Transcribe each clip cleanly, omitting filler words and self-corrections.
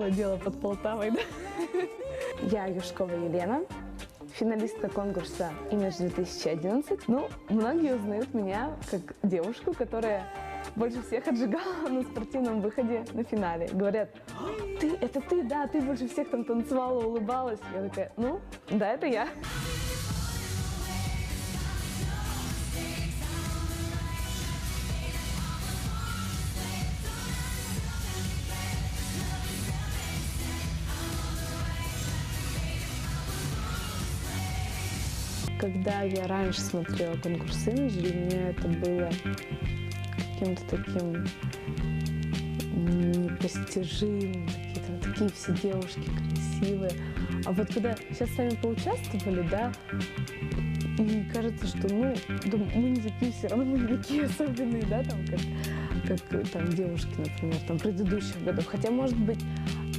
было дело под Полтавой, да? Я Юшкова Елена, финалистка конкурса «Имидж 2011». Ну, многие узнают меня как девушку, которая больше всех отжигала на спортивном выходе на финале. Говорят: это ты, да, ты больше всех там танцевала, улыбалась. Я такая: ну, да, это я. Когда я раньше смотрела конкурс «Имидж», для меня это было каким-то таким непостижимым, какие-то такие все девушки красивые. А вот когда сейчас сами поучаствовали, да, и кажется, что, ну, да, мы не такие все равно, мы не такие особенные, да, там, как там девушки, например, там, предыдущих годов. Хотя, может быть,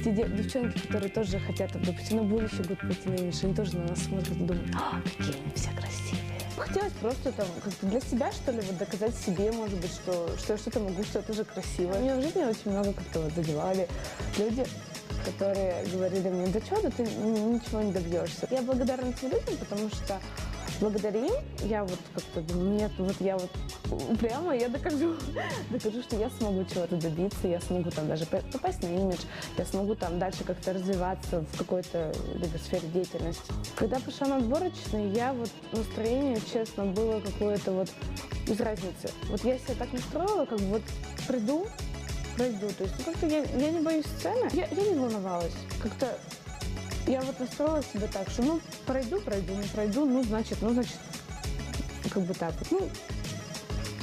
те девчонки, которые тоже хотят, допустим, на будущий год пойти на имидж, они тоже на нас смотрят и думают: какие они все красивые. Хотелось просто там как-то для себя, что ли, вот доказать себе, может быть, что я что-то могу, что это же красиво. Меня в жизни очень много как-то вот задевали люди, которые говорили мне: да что, да ты ничего не добьешься. Я благодарна этим людям, потому что благодаря им я вот как-то, нет, вот я вот упрямо, я докажу, что я смогу чего-то добиться, я смогу там даже попасть на имидж, я смогу там дальше как-то развиваться в какой-то либо сфере деятельности. Когда пошла на отборочные, я вот настроение, честно, было какое-то вот без разницы. Вот я себя так настроила, как бы вот пройду. То есть, ну, как-то я не боюсь сцены, я не волновалась. Как-то я вот настроила себя так, что ну пройду, не пройду, ну значит, как бы так вот.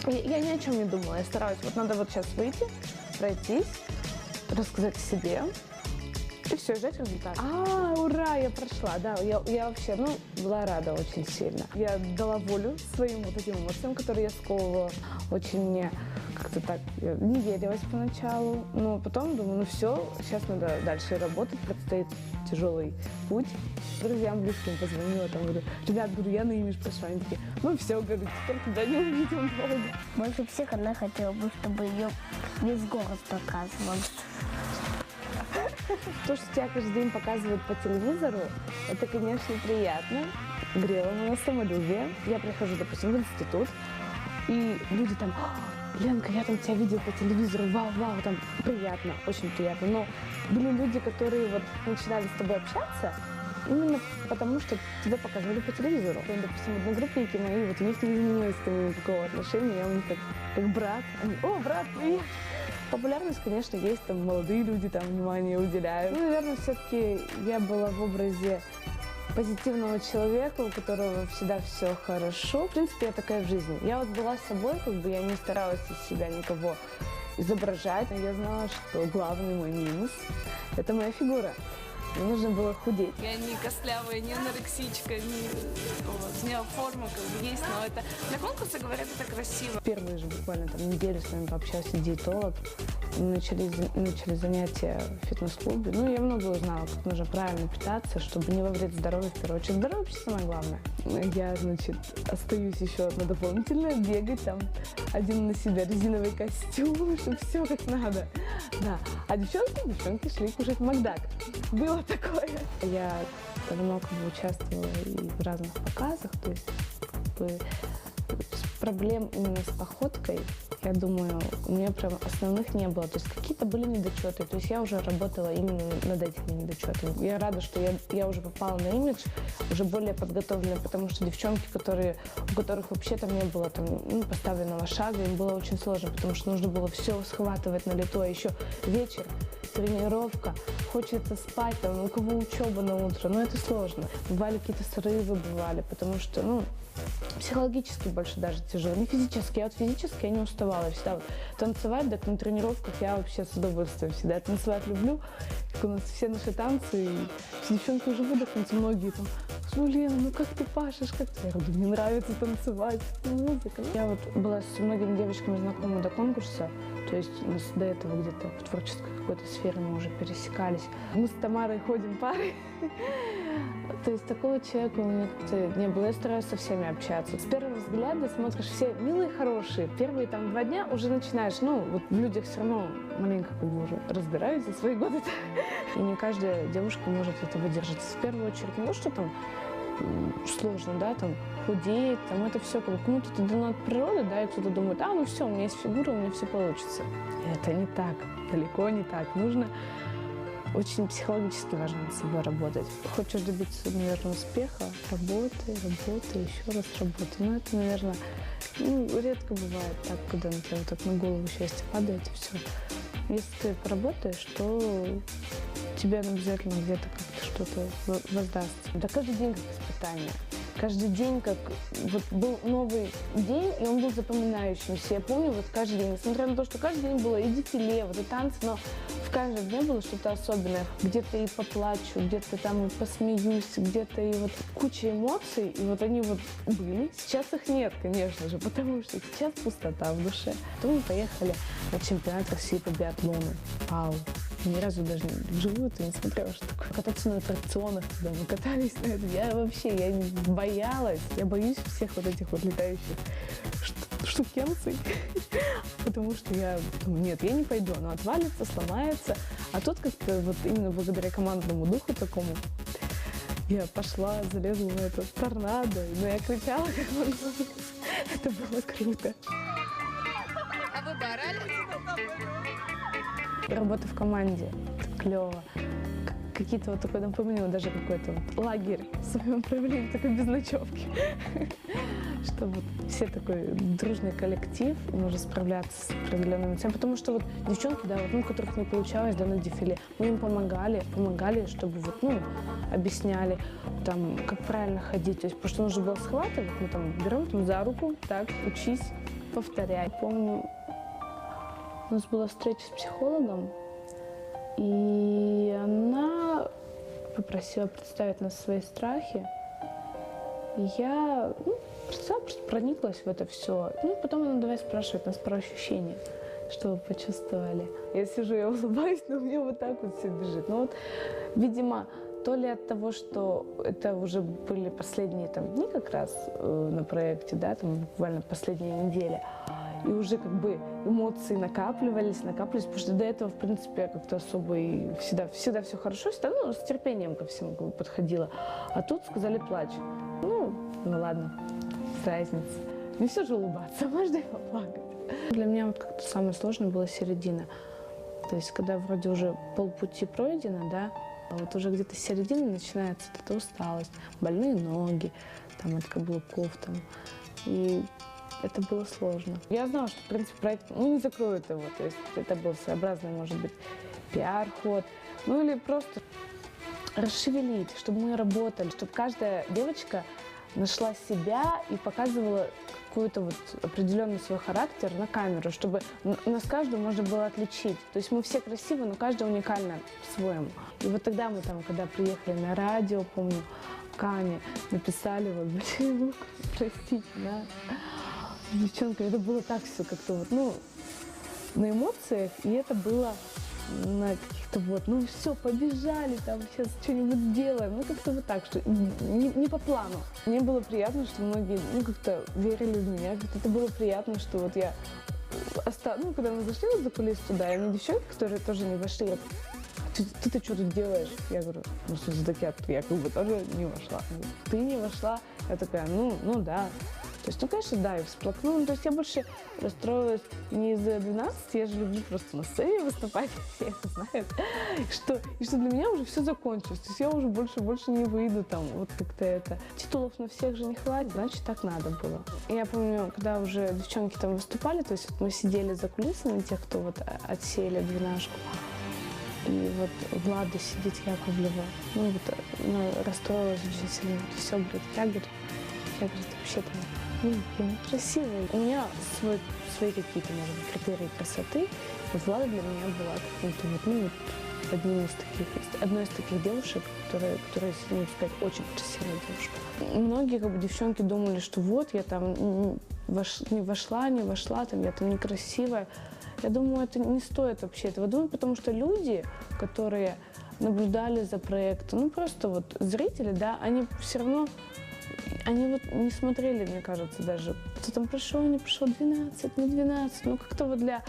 Ну, я ни о чем не думала, я старалась, вот надо вот сейчас выйти, пройтись, рассказать о себе и все, ждать результат. Ура, я прошла, да, я вообще, ну, была рада очень сильно. Я дала волю своим вот этим эмоциям, которые я сковывала. Очень мне как-то так, я не верилась поначалу, но потом думаю, ну все, сейчас надо дальше работать, предстоит тяжелый путь. Друзьям близким позвонила, там говорю: ребят, я на имидж пошла. Они такие: ну все, говорю, теперь тебя не увидим долго. Больше всех она хотела бы, чтобы ее весь город показывал. То, что тебя каждый день показывают по телевизору, это, конечно, приятно. Грело мое самолюбие. Я прихожу, допустим, в институт, и люди там: Ленка, я там тебя видел по телевизору, вау, там приятно, очень приятно. Но были люди, которые вот начинали с тобой общаться именно потому, что тебя показывали по телевизору. Допустим, одногруппники мои, вот у них не изменилось ко мне никакого отношения, я у них как брат. Они: о, брат, привет! Популярность, конечно, есть, там молодые люди там внимание уделяют. Ну, наверное, все-таки я была в образе позитивного человека, у которого всегда все хорошо. В принципе, я такая в жизни. Я вот была собой, как бы я не старалась из себя никого изображать. Но я знала, что главный мой минус – это моя фигура. Мне нужно было худеть. Я не костлявая, не анорексичка, у меня форма как бы есть, но это для конкурса, говорят, это красиво. Первые же буквально там неделю с нами пообщался диетолог. Начали занятия в фитнес-клубе. Ну, я много узнала, как нужно правильно питаться, чтобы не во вред здоровью, в первую очередь. Здоровье вообще самое главное. Я, значит, остаюсь еще на дополнительное, бегать там, один на себя резиновый костюм, чтобы все как надо. Да. А девчонки шли кушать Макдак. Было такое. Я давно как бы участвовала и в разных показах, то есть как бы проблем именно с походкой, я думаю, у меня прям основных не было. То есть какие-то были недочеты. То есть я уже работала именно над этими недочетами. Я рада, что я уже попала на имидж, уже более подготовлена, потому что девчонки, у которых вообще там не было поставленного шага, им было очень сложно, потому что нужно было все схватывать на лету, а еще вечер, тренировка, хочется спать, там, у кого учеба на утро, но это сложно. Бывали какие-то срывы, потому что, психологически больше даже тяжело, не физически. Я вот физически я не уставала всегда. Вот, танцевать, так на тренировках я вообще с удовольствием всегда. Я танцевать люблю, как у нас все наши танцы, и все девчонки уже выдохнутся, многие там: Лена, как ты пашешь, как ты? Я говорю: мне нравится танцевать, музыка. Я вот была с многими девочками знакома до конкурса, то есть у нас до этого где-то в творческой какой-то сфере мы уже пересекались. Мы с Тамарой ходим парой. То есть такого человека у меня как-то не было. Я стараюсь со всеми общаться. С первого взгляда смотришь, все милые, хорошие. Первые там 2 дня уже начинаешь, вот в людях все равно маленько как бы уже разбираюсь за свои годы. И не каждая девушка может это выдержать. В первую очередь, не то, что там сложно, да, там худеть, там это все как бы кому-то это дано от природы, да, и кто-то думает, ну все, у меня есть фигура, у меня все получится. И это не так, далеко не так. Нужно очень психологически важно над собой работать. Хочешь добиться, наверное, успеха, работай, еще раз работай. Но это, наверное, редко бывает так, когда на тебя вот так на голову счастье падает и все. Если ты поработаешь, то тебе обязательно где-то как-то что-то воздастся. Да каждый день как испытание. Каждый день как вот был новый день, и он был запоминающимся. Я помню вот каждый день, несмотря на то, что каждый день было и дефиле, вот и танцы, но в каждом дне было что-то особенное. Где-то и поплачу, где-то там и посмеюсь, где-то и вот куча эмоций, и вот они вот были. Сейчас их нет, конечно же, потому что сейчас пустота в душе. Потом мы поехали на чемпионат России по биатлону. Вау! Ни разу даже вживую-то не смотрела, что такое. Кататься на аттракционах, когда мы катались на этом. Я не боялась. Я боюсь всех вот этих вот летающих штукенций. Потому что нет, я не пойду. Оно отвалится, сломается. А тут как-то вот именно благодаря командному духу такому я пошла, залезла на этот торнадо. Но я кричала, как можно. Это было круто. А вы боролись? Работа в команде, это клево. Какие-то вот такой, напомню, даже какой-то вот лагерь в своем проявлении, такой без ночевки. Что вот все такой дружный коллектив, может справляться с определенными целями. Потому что вот девчонки, да, вот, у которых не получалось, да, на дефиле, мы им помогали, чтобы вот, объясняли, там, как правильно ходить. То есть, потому что нужно было схватывать, мы там берем там, за руку, так, учись, повторяй. Помню, у нас была встреча с психологом, и она попросила представить нас свои страхи. И я просто прониклась в это все. Потом она давай спрашивать нас про ощущения, что вы почувствовали. Я сижу, я улыбаюсь, но у меня вот так вот все бежит. Видимо, то ли от того, что это уже были последние дни как раз на проекте, да, там буквально последние недели, и уже как бы эмоции накапливались, потому что до этого, в принципе, я как-то особо и всегда все хорошо, всегда, с терпением ко всему как бы подходила. А тут сказали плачь. Ну ладно, разница. Не все же улыбаться, можно и поплакать. Для меня вот как-то самое сложное была середина. То есть, когда вроде уже полпути пройдено, да, а вот уже где-то с середины начинается вот эта усталость, больные ноги, там от каблуков, там. И это было сложно. Я знала, что, в принципе, проект не закроют его. То есть это был своеобразный, может быть, пиар-ход. Или просто расшевелить, чтобы мы работали, чтобы каждая девочка нашла себя и показывала какой-то вот определенный свой характер на камеру, чтобы нас каждую можно было отличить. То есть мы все красивы, но каждая уникальна по-своему. И вот тогда мы там, когда приехали на радио, помню, Кане написали вот большие буквы, простите, да. С девчонками это было так все как-то вот, на эмоциях, и это было на каких-то вот, все, побежали, там сейчас что-нибудь сделаем, как-то вот так, что не по плану. Мне было приятно, что многие, как-то верили в меня, как-то это было приятно, что вот я когда мы зашли за кулис туда, и мне девчонки, которые тоже не вошли, я: ты что тут делаешь? Я говорю, так я как бы тоже не вошла. Ты не вошла? Я такая, да. То есть, конечно, да, я всплакнула. То есть я больше расстроилась не из-за 12, я же люблю просто на сцене выступать, все это знают, и что для меня уже все закончилось. То есть я уже больше не выйду там, вот как-то это. Титулов на всех же не хватит, значит, так надо было. И я помню, когда уже девчонки там выступали, то есть вот мы сидели за кулисами, те, кто вот отсеяли двенашку, и вот Влада сидит, Яковлева, она расстроилась очень сильно. Все, говорит, я говорит, вообще там, красивая. У меня свои какие-то, может быть, критерии красоты. Вот Влада для меня была каким-то одной из таких девушек, которая, если сказать, очень красивая девушка. Многие девчонки думали, что вот я там не вошла, там я там некрасивая. Я думаю, это не стоит вообще этого думать, потому что люди, которые наблюдали за проектом, просто вот зрители, да, они все равно, они вот не смотрели, мне кажется, даже, кто там пришел, не пришел, 12, не 12, как-то вот для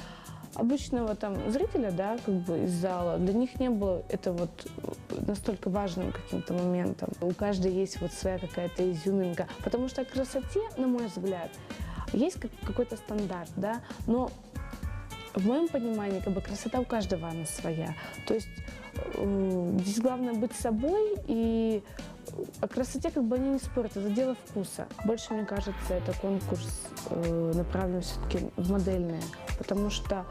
обычного там зрителя, да, как бы из зала, для них не было это вот настолько важным каким-то моментом. У каждой есть вот своя какая-то изюминка, потому что о красоте, на мой взгляд, есть какой-то стандарт, да, но в моем понимании как бы красота у каждого она своя. То есть здесь главное быть собой, и о красоте как бы они не спорят, это дело вкуса. Больше, мне кажется, это конкурс направлен все-таки в модельное, потому что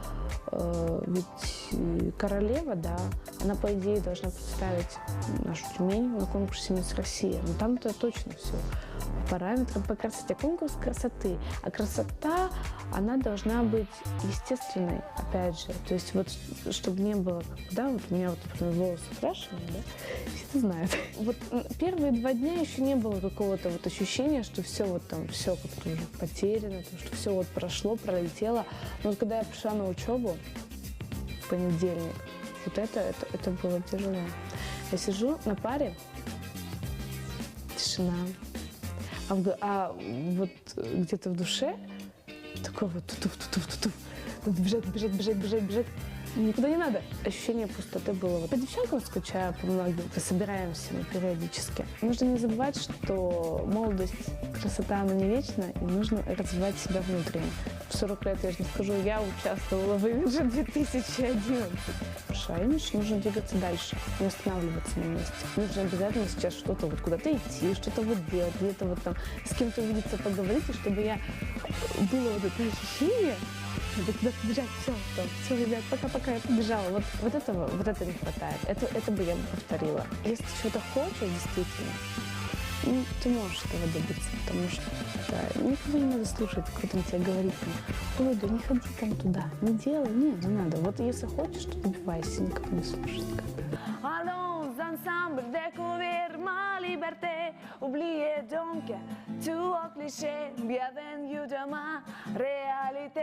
ведь королева, да, она по идее должна представить нашу Тюмень на конкурсе «Мисс Россия». Но там-то точно все по параметрам, по красоте. Конкурс красоты. А красота, она должна быть естественной, опять же. То есть вот, чтобы не было, да, вот у меня вот, например, волосы крашеные, да, все это знают. Вот первые 2 дня еще не было какого-то вот ощущения, что все вот там, все как-то уже потеряно, что все вот прошло, пролетело. Но вот когда я пришла на учебу в понедельник, вот это было тяжело. Я сижу на паре, тишина, а вот где-то в душе такое вот ту-ту-ту-ту-ту, надо бежать. Никуда не надо. Ощущение пустоты было. Вот по девчонкам скучаю, по многим. Мы собираемся периодически. Нужно не забывать, что молодость, красота, она не вечна, и нужно развивать себя внутренне. В 40 лет, я же не скажу, я участвовала в имидже 2011. Хорошо, имидж, нужно двигаться дальше, не останавливаться на месте. Нужно обязательно сейчас что-то вот куда-то идти, что-то вот делать, где-то вот там с кем-то увидеться, поговорить, и чтобы было вот это ощущение, надо куда-то бежать, все, ребят, пока-пока, я побежала. Вот это не хватает. Это бы я повторила. Если ты чего-то хочешь, действительно, ну, ты можешь этого добиться, потому что никого не надо слушать, кто там тебе говорит, ой, да не ходи там туда, не делай, не надо. Вот если хочешь, то добивайся, никого не слушать. Allons ensemble découvrir ma liberté, oubliez donc tout au cliché, bienvenue dans ma réalité.